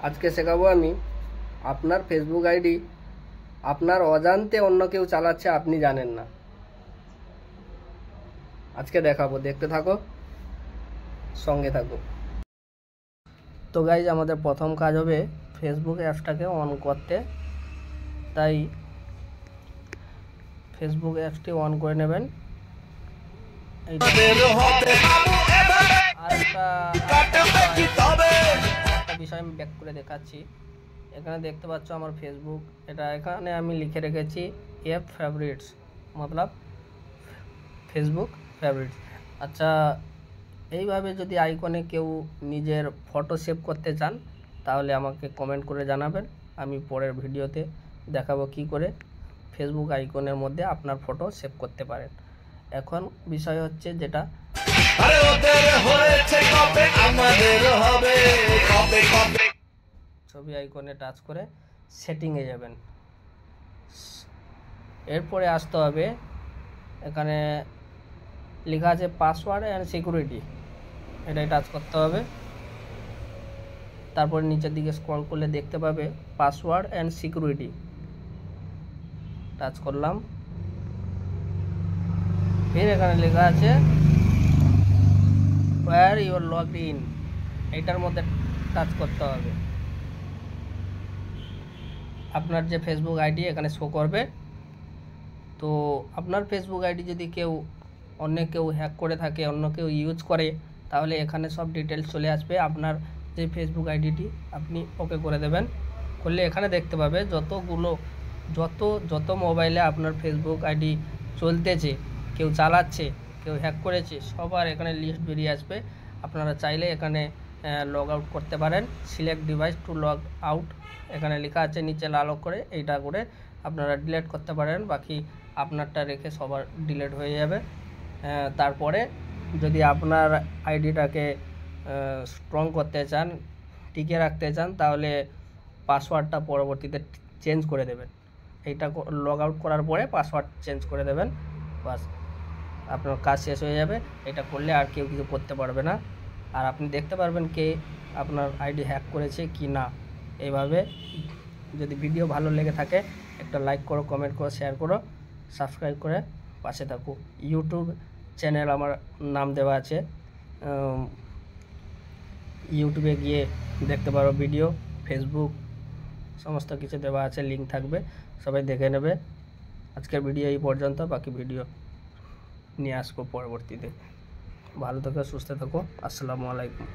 আজকে শেখাবো আমি আপনার ফেসবুক আইডি আপনার অজান্তে অন্য কেউ চালাচ্ছে, আপনি জানেন না। আজকে দেখাবো, দেখতে থাকো, সঙ্গে থাকো। তো গাইজ, আমাদের প্রথম কাজ হবে ফেসবুক অ্যাপসটাকে অন করতে। তাই ফেসবুক অ্যাপসটি অন করে নেবেন। একটা বিষয় আমি ব্যাক করে দেখাচ্ছি। এখানে দেখতে পাচ্ছ আমার ফেসবুক, এখানে আমি লিখে রেখেছি এফ ফেভারিটস, মতলব ফেসবুক ফেভারিটস। আচ্ছা, এইভাবে যদি আইকনে কেউ নিজের ফটো সেভ করতে চান তাহলে আমাকে কমেন্ট করে জানাবেন। আমি পরের ভিডিওতে দেখাবো কি করে ফেসবুক আইকনের মধ্যে আপনার ফটো সেভ করতে পারেন। এখন বিষয় হচ্ছে যেটা, ছবি আইকনে টাচ করে সেটিংয়ে যাবেন। এরপরে আসতে হবে, এখানে লেখা আছে পাসওয়ার্ড অ্যান্ড সিকিউরিটি, এটাই টাচ করতে হবে। তারপরে নিচের দিকে স্ক্রল করলে দেখতে পাবে পাসওয়ার্ড অ্যান্ড সিকিউরিটি, টাচ করলাম। ফির এখানে লেখা আছে ওয়্যার ইউর লগড ইন, এইটার মধ্যে টাচ করতে হবে। আপনার যে ফেসবুক আইডি এখানে শো করবে। তো আপনার ফেসবুক আইডি যদি অন্য কেউ হ্যাক করে থাকে, অন্য কেউ ইউজ করে, তাহলে এখানে সব ডিটেলস চলে আসবে। আপনার যে ফেসবুক আইডিটি আপনি ওকে করে দেবেন, করলে এখানে দেখতে পাবে যত মোবাইলে আপনার ফেসবুক আইডি চলতেছে, কেউ চালাচ্ছে, কেউ হ্যাক করেছে, সবার এখানে লিস্ট বেরিয়ে আসবে। আপনারা চাইলে এখানে লগ আউট করতে পারেন। Select device to log out, এখানে লেখা আছে নিচে লাল করে, এইটা করে আপনারা ডিলিট করতে পারেন। বাকি আপনারটা রেখে সবার ডিলিট হয়ে যাবে। তারপরে যদি আপনার আইডিটাকে স্ট্রং করতে চান, টিকে রাখতে চান, তাহলে পাসওয়ার্ডটা পরবর্তীতে চেঞ্জ করে দেবেন। এইটা লগ আউট করার পরে পাসওয়ার্ড চেঞ্জ করে দেবেন, বাস আপনার কাজ শেষ হয়ে যাবে। এটা করলে আর কেউ কিছু করতে পারবে না, আর আপনি দেখতে পারবেন কে আপনার আইডি হ্যাক করেছে কি না। এইভাবে যদি ভিডিও ভালো লেগে থাকে একটা লাইক করো, কমেন্ট করো, শেয়ার করো, সাবস্ক্রাইব করে পাশে থাকো। ইউটিউব চ্যানেল আমার নাম দেওয়া আছে, ইউটিউবে গিয়ে দেখতে পারো ভিডিও, ফেসবুক সমস্ত কিছু দেওয়া আছে, লিঙ্ক থাকবে, সবাই দেখে নেবে। আজকের ভিডিও এই পর্যন্ত, বাকি ভিডিও নিয়ে আসবো পরবর্তীতে। ভালো থাকো, সুস্থ থাকো, আসসালামু আলাইকুম।